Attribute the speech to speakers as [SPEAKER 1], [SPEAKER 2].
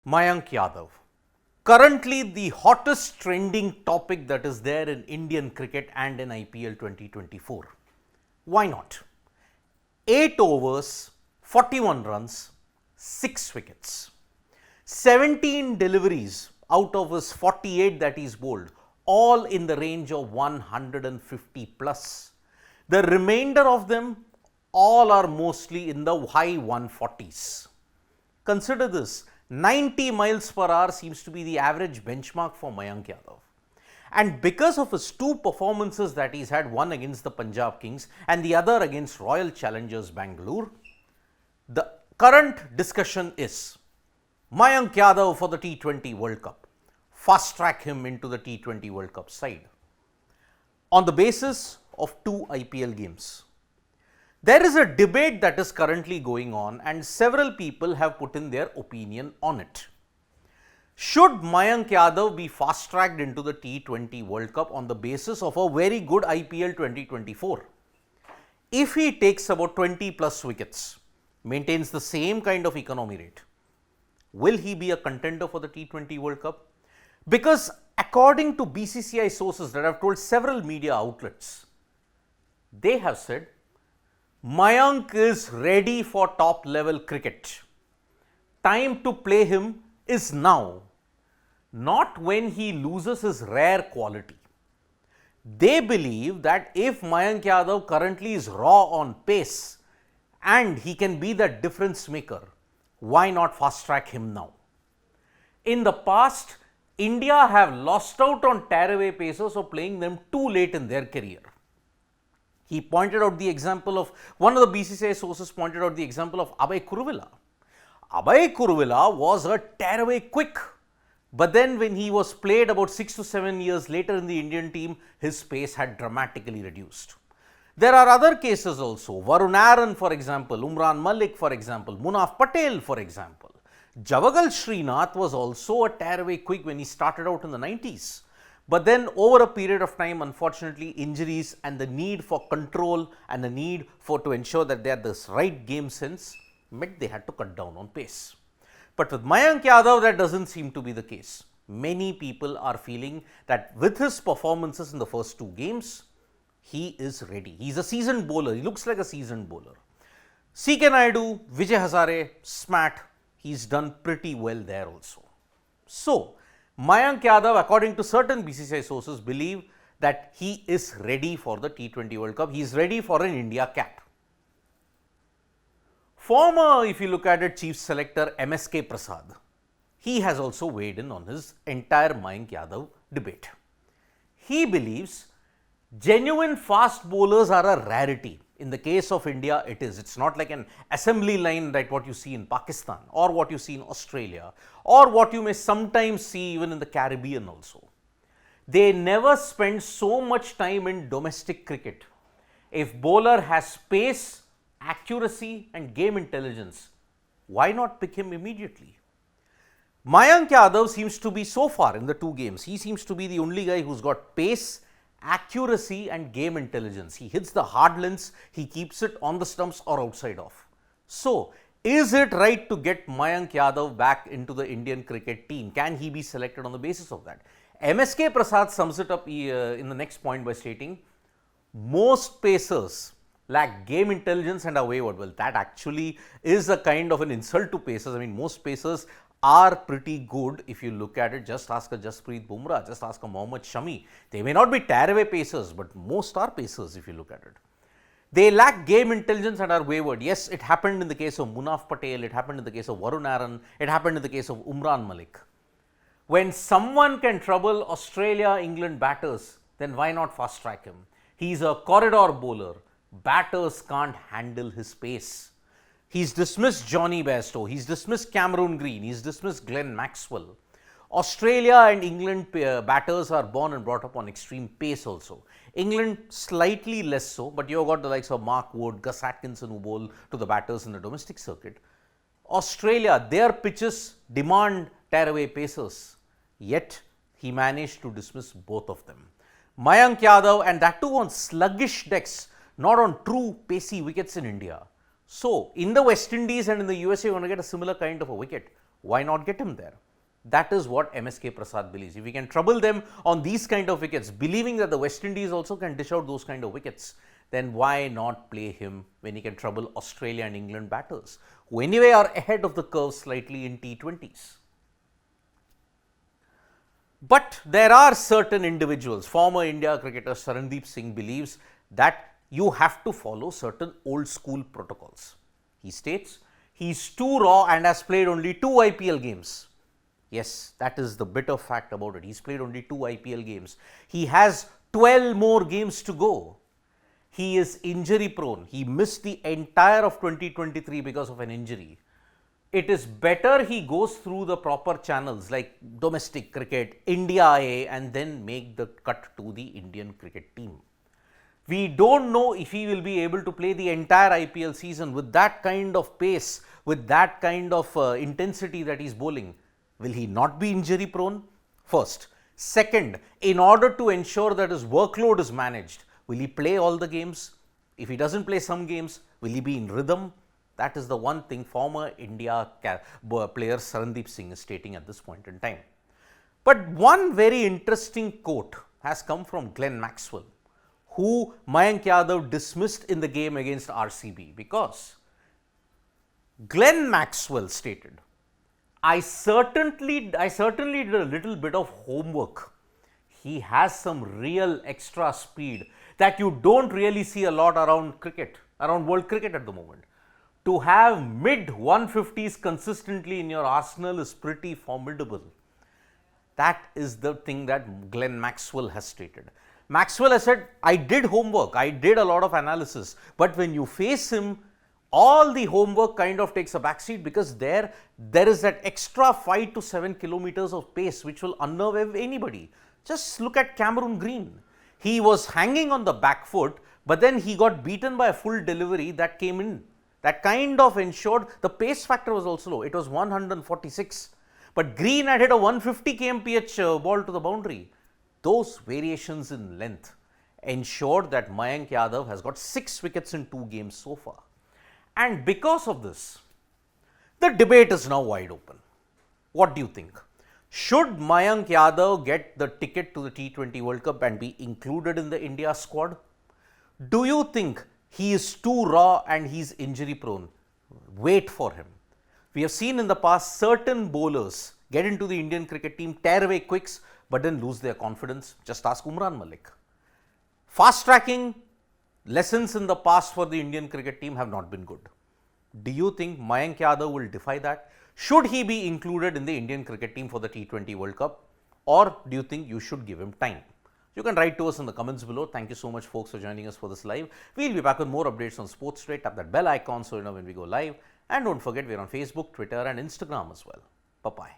[SPEAKER 1] Mayank Yadav. Currently, the hottest trending topic that is there in Indian cricket and in IPL 2024. Why not? 8 overs, 41 runs, 6 wickets. 17 deliveries out of his 48 that he's bowled, all in the range of 150 plus. The remainder of them all are mostly in the high 140s. Consider this, 90 miles per hour seems to be the average benchmark for Mayank Yadav. And because of his two performances that he's had, one against the Punjab Kings and the other against Royal Challengers Bangalore, the current discussion is Mayank Yadav for the T20 World Cup. Fast track him into the T20 World Cup side on the basis of two IPL games. There is a debate that is currently going on and several people have put in their opinion on it. Should Mayank Yadav be fast tracked into the T20 World Cup on the basis of a very good IPL 2024? If he takes about 20 plus wickets, maintains the same kind of economy rate, will he be a contender for the T20 World Cup? Because according to BCCI sources that have told several media outlets, they have said Mayank is ready for top level cricket. Time to play him is now, not when he loses his rare quality. They believe that if Mayank Yadav currently is raw on pace and he can be the difference maker, why not fast track him now? In the past, India have lost out on tearaway pacers for playing them too late in their career. He pointed out the example of, one of the BCCI sources pointed out the example of Abhay Kuruvilla. Abhay Kuruvilla was a tearaway quick, but then when he was played about 6 to 7 years later in the Indian team, his pace had dramatically reduced. There are other cases also, Varun Aaron for example, Umran Malik for example, Munaf Patel for example. Javagal Srinath was also a tearaway quick when he started out in the 90s. But then over a period of time, unfortunately, injuries and the need for control and the need to ensure that they had this right game sense meant they had to cut down on pace. But with Mayank Yadav, that doesn't seem to be the case. Many people are feeling that with his performances in the first two games, he is ready. He's a seasoned bowler. He looks like a seasoned bowler. CK Naidu, Vijay Hazare, Smat, he's done pretty well there also. So, Mayank Yadav, according to certain BCCI sources, believe that he is ready for the T20 World Cup. He is ready for an India cap. Former, if you look at it, chief selector MSK Prasad, he has also weighed in on his entire Mayank Yadav debate. He believes genuine fast bowlers are a rarity. In the case of India, it is. It's not like an assembly line like what you see in Pakistan or what you see in Australia or what you may sometimes see even in the Caribbean also. They never spend so much time in domestic cricket. If bowler has pace, accuracy and game intelligence, why not pick him immediately? Mayank Yadav seems to be, so far in the two games, he seems to be the only guy who's got pace, accuracy and game intelligence. He hits the hard lengths, he keeps it on the stumps or outside off. So, is it right to get Mayank Yadav back into the Indian cricket team? Can he be selected on the basis of that? MSK Prasad sums it up in the next point by stating, most pacers lack game intelligence and are wayward. Well, that actually is a kind of an insult to pacers. I mean, most pacers are pretty good if you look at it. Just ask a Jasprit Bumrah, just ask a Mohammad Shami. They may not be tearaway pacers, but most are pacers if you look at it. They lack game intelligence and are wayward. Yes, it happened in the case of Munaf Patel, it happened in the case of Varun Aaron, it happened in the case of Umran Malik. When someone can trouble Australia, England batters, then why not fast track him? He's a corridor bowler. Batters can't handle his pace. He's dismissed Johnny Bairstow, he's dismissed Cameron Green, he's dismissed Glenn Maxwell. Australia and England batters are born and brought up on extreme pace also. England slightly less so, but you've got the likes of Mark Wood, Gus Atkinson who bowl to the batters in the domestic circuit. Australia, their pitches demand tearaway pacers, yet he managed to dismiss both of them. Mayank Yadav, and that too on sluggish decks, not on true pacey wickets in India. So, in the West Indies and in the USA, you are going to get a similar kind of a wicket. Why not get him there? That is what MSK Prasad believes. If we can trouble them on these kind of wickets, believing that the West Indies also can dish out those kind of wickets, then why not play him when he can trouble Australia and England batters, who anyway are ahead of the curve slightly in T20s. But there are certain individuals, former India cricketer Sandesh Singh believes that you have to follow certain old school protocols. He states he is too raw and has played only 2 IPL games. Yes, that is the bitter fact about it. He's played only 2 IPL games. He has 12 more games to go. He is injury prone. He missed the entire of 2023 because of an injury. It is better he goes through the proper channels like domestic cricket, India A, and then make the cut to the Indian cricket team. We don't know if he will be able to play the entire IPL season with that kind of pace, with that kind of intensity that he's bowling. Will he not be injury prone? First. Second, in order to ensure that his workload is managed, will he play all the games? If he doesn't play some games, will he be in rhythm? That is the one thing former India player Sandesh Singh is stating at this point in time. But one very interesting quote has come from Glenn Maxwell, who Mayank Yadav dismissed in the game against RCB, because Glenn Maxwell stated, I certainly did a little bit of homework. He has some real extra speed that you don't really see a lot around cricket, around world cricket at the moment. To have mid 150s consistently in your arsenal is pretty formidable. That is the thing that Glenn Maxwell has stated. Maxwell has said, I did homework, I did a lot of analysis, but when you face him, all the homework kind of takes a backseat, because there is that extra 5 to 7 kilometers of pace which will unnerve anybody. Just look at Cameron Green. He was hanging on the back foot, but then he got beaten by a full delivery that came in. That kind of ensured the pace factor was also low. It was 146. But Green had hit a 150 kmph ball to the boundary. Those variations in length ensured that Mayank Yadav has got 6 wickets in 2 games so far. And because of this, the debate is now wide open. What do you think? Should Mayank Yadav get the ticket to the T20 World Cup and be included in the India squad? Do you think he is too raw and he's injury prone? Wait for him. We have seen in the past certain bowlers get into the Indian cricket team, tear away quicks, but then lose their confidence. Just ask Umran Malik. Fast tracking lessons in the past for the Indian cricket team have not been good. Do you think Mayank Yadav will defy that? Should he be included in the Indian cricket team for the T20 World Cup, or do you think you should give him time? You can write to us in the comments below. Thank you so much, folks, for joining us for this live. We'll be back with more updates on Sports Today. Tap that bell icon so you know when we go live. And don't forget, we're on Facebook, Twitter and Instagram as well. Bye-bye.